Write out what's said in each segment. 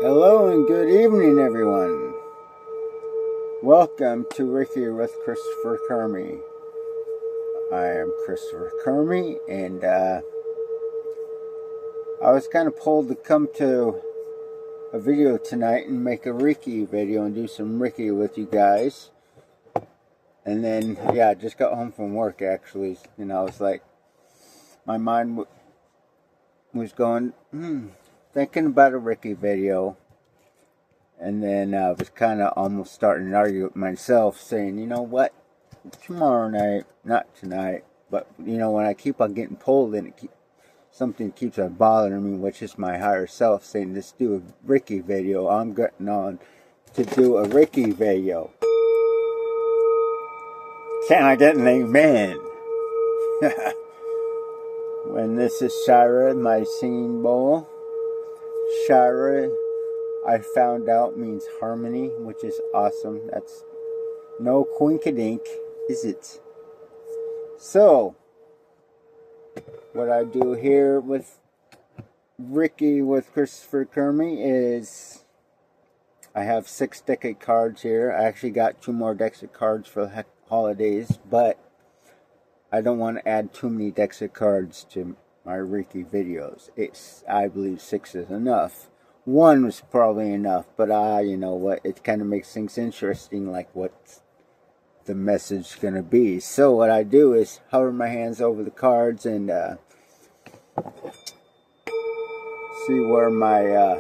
Hello and good evening, everyone. Welcome to Reiki with Christopher Kermie. I am Christopher Kermie, and I was kind of pulled to come to a video tonight and make a Reiki video and do some Reiki with you guys. And then, yeah, I just got home from work, actually, and I was like, my mind was going, thinking about a Reiki video. And then I was kind of almost starting to argue with myself, saying, you know what, tomorrow night, not tonight, but, you know, when I keep on getting pulled and something keeps on bothering me, which is my higher self saying, let's do a Reiki video. I'm getting on to do a Reiki video. Can I get an amen? When this is Shira, my singing bowl. Shira, I found out, means harmony, which is awesome. That's no quinkadink, is it? So, what I do here with Reiki with Christopher Kermie is I have 6 deck of cards here. I actually got 2 more decks of cards for the holidays, but I don't want to add too many decks of cards to my Reiki videos. I believe 6 is enough. 1 was probably enough, but you know what, it kind of makes things interesting, like what's the message going to be. So what I do is hover my hands over the cards and see where my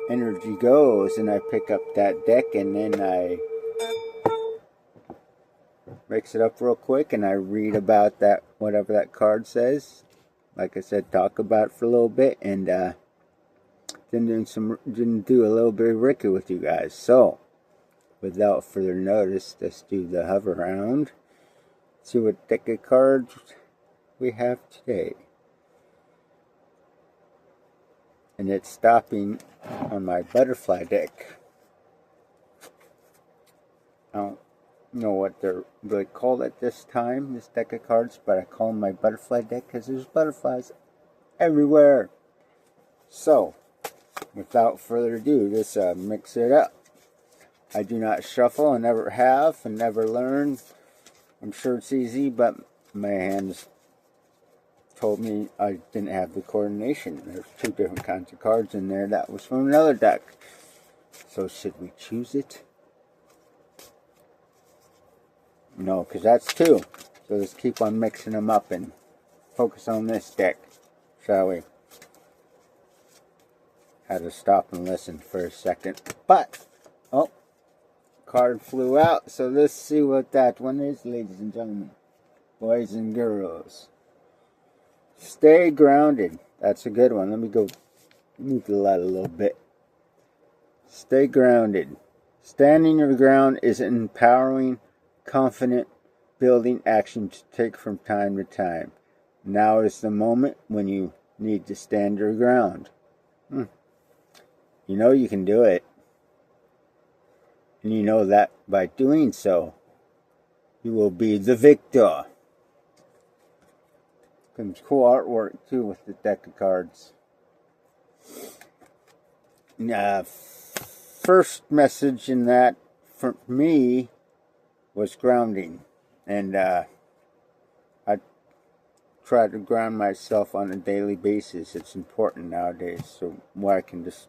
energy goes, and I pick up that deck and then I mix it up real quick and I read about that, whatever that card says. Like I said, talk about it for a little bit, and then do a little bit of Reiki with you guys. So, without further notice, let's do the hover around. See what deck of cards we have today. And it's stopping on my butterfly deck. I don't know what they're really called at this time, this deck of cards, but I call them my butterfly deck because there's butterflies everywhere. So, without further ado, just mix it up. I do not shuffle, I never have, and never learned. I'm sure it's easy, but my hands told me I didn't have the coordination. There's 2 different kinds of cards in there. That was from another deck. So should we choose it? No, because that's 2. So let's keep on mixing them up and focus on this deck, shall we? Had to stop and listen for a second. But, oh, card flew out. So let's see what that one is, ladies and gentlemen, boys and girls. Stay grounded. That's a good one. Let me go move the light a little bit. Stay grounded. Standing your ground is an empowering, confident, building action to take from time to time. Now is the moment when you need to stand your ground. You know you can do it. And you know that by doing so, you will be the victor. Some cool artwork too with the deck of cards. First message in that for me was grounding. And I try to ground myself on a daily basis. It's important nowadays, so where I can just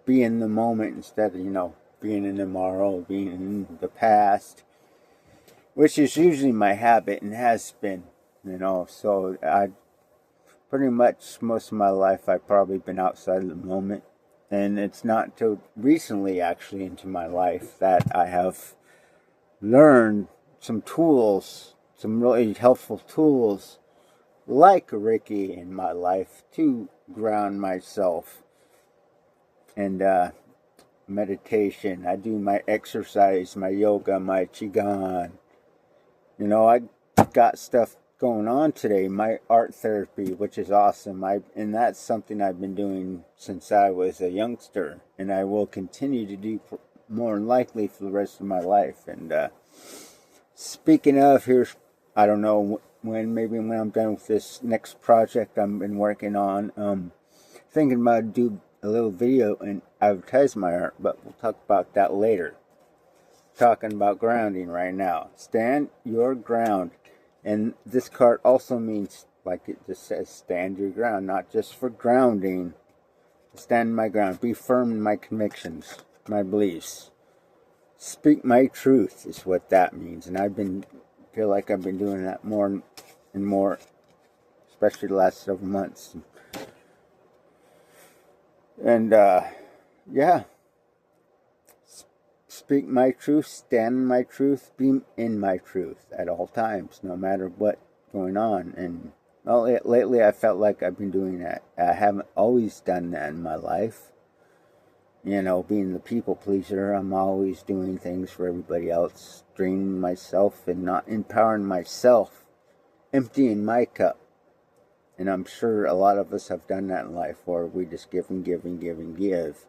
be in the moment instead of, you know, being in tomorrow, being in the past, which is usually my habit and has been, you know. So I pretty much most of my life I've probably been outside of the moment, and it's not until recently actually into my life that I have learned some tools, some really helpful tools like Reiki in my life to ground myself. And meditation. I do my exercise, my yoga, my qigong. You know, I got stuff going on today. My art therapy, which is awesome. And that's something I've been doing since I was a youngster, and I will continue to do more than likely for the rest of my life. And speaking of, here's, I don't know when, maybe when I'm done with this next project I've been working on. Thinking about a little video and advertise my art, but we'll talk about that later. Talking about grounding right now. Stand your ground. And this card also means, like it just says, stand your ground, not just for grounding. Stand my ground. Be firm in my convictions, my beliefs. Speak my truth is what that means. And feel like I've been doing that more and more, especially the last several months. And yeah. Speak my truth, stand in my truth, be in my truth at all times, no matter what's going on. And well, lately I felt like I've been doing that. I haven't always done that in my life. You know, being the people pleaser, I'm always doing things for everybody else, draining myself and not empowering myself, emptying my cup. And I'm sure a lot of us have done that in life, where we just give and give and give and give.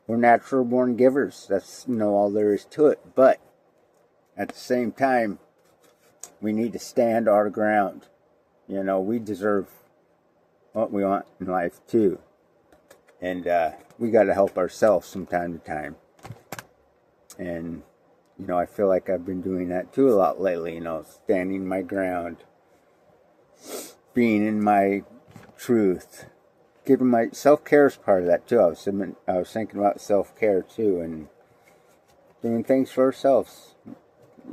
We're natural born givers. That's, all there is to it. But at the same time, we need to stand our ground. We deserve what we want in life too. And we got to help ourselves from time to time. And, I feel like I've been doing that too a lot lately. Standing my ground. Being in my truth. Giving my self-care is part of that too. I was thinking about self-care too, and doing things for ourselves.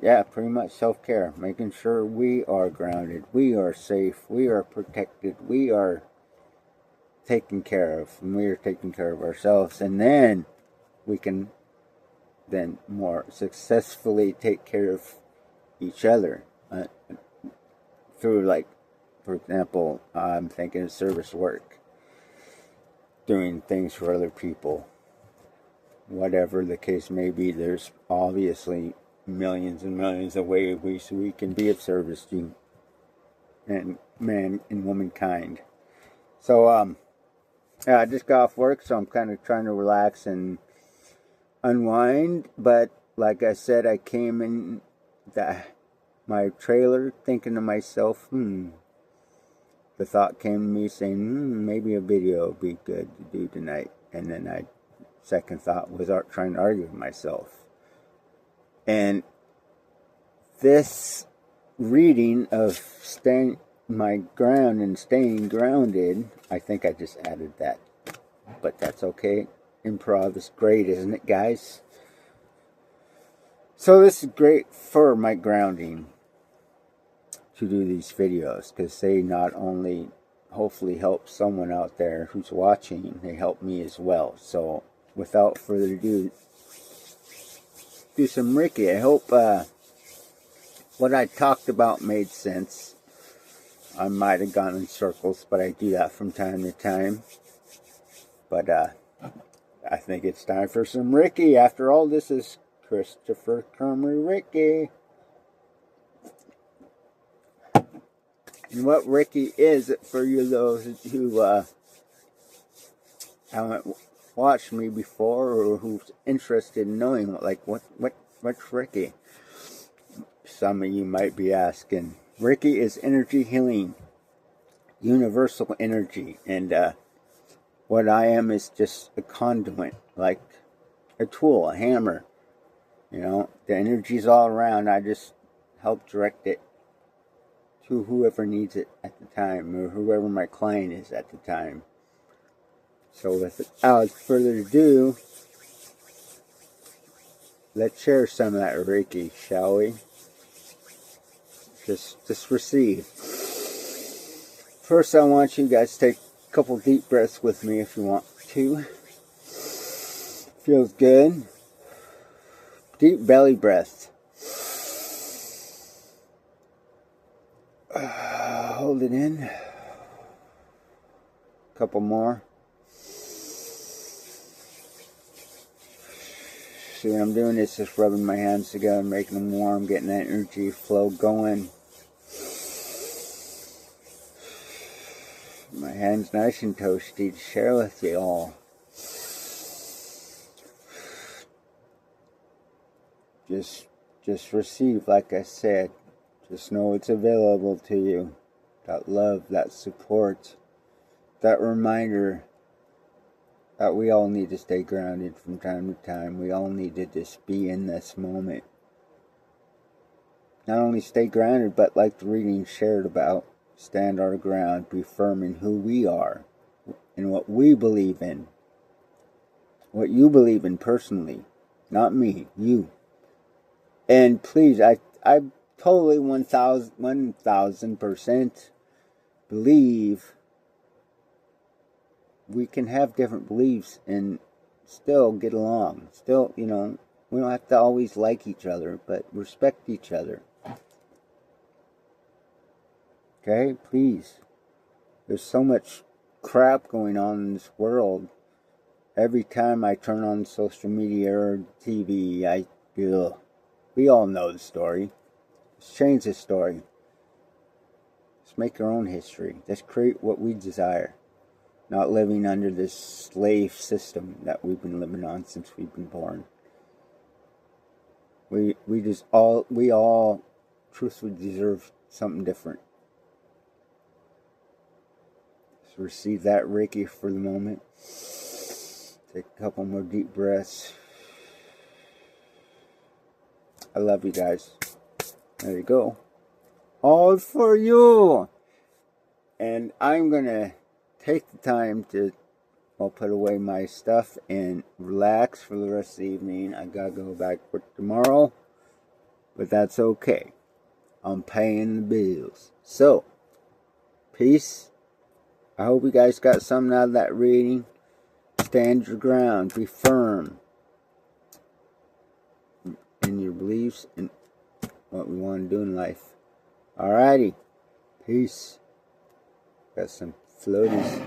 Yeah, pretty much self-care. Making sure we are grounded, we are safe, we are protected, we are taken care of, and we are taking care of ourselves. And then we can then more successfully take care of each other through, like, for example, I'm thinking of service work. Doing things for other people, whatever the case may be. There's obviously millions and millions of ways we can be of service to and man and womankind. So I just got off work, so I'm kind of trying to relax and unwind. But like I said, I came in my trailer thinking to myself, the thought came to me saying, maybe a video would be good to do tonight. And then second thought was trying to argue with myself. And this reading of staying my ground and staying grounded, I think I just added that. But that's okay. Improv is great, isn't it, guys? So this is great for my grounding, to do these videos, because they not only hopefully help someone out there who's watching, they help me as well. So without further ado, do some Reiki. I hope what I talked about made sense. I might have gone in circles, but I do that from time to time. But I think it's time for some Reiki. After all, this is Christopher Kermie Reiki. And what Reiki is, for you those who haven't watched me before, or who's interested in knowing, like, what's Reiki? Some of you might be asking. Reiki is energy healing, universal energy, and what I am is just a conduit, like a tool, a hammer. The energy's all around. I just help direct it to whoever needs it at the time, or whoever my client is at the time. So without further ado, let's share some of that Reiki, shall we? Just receive. First, I want you guys to take a couple deep breaths with me if you want to. Feels good. Deep belly breath. Hold it in. Couple more. See what I'm doing is just rubbing my hands together, making them warm, getting that energy flow going. My hands nice and toasty to share with you all. Just receive, like I said. Just know it's available to you. That love, that support, that reminder that we all need to stay grounded from time to time. We all need to just be in this moment. Not only stay grounded, but like the reading shared about, stand our ground, be firm in who we are and what we believe in. What you believe in personally. Not me, you. And please, I totally 1,000% believe we can have different beliefs and still get along. Still, we don't have to always like each other, but respect each other. Okay, please. There's so much crap going on in this world. Every time I turn on social media or TV, we all know the story. Let's change the story. Let's make our own history. Let's create what we desire. Not living under this slave system that we've been living on since we've been born. We all truthfully deserve something different. So receive that Reiki for the moment. Take a couple more deep breaths. I love you guys. There you go. All for you. And I'm going to take the time to put away my stuff and relax for the rest of the evening. I got to go back to work tomorrow. But that's okay. I'm paying the bills. So, peace. I hope you guys got something out of that reading. Stand your ground. Be firm in your beliefs and what we want to do in life. Alrighty. Peace. Got some floaties.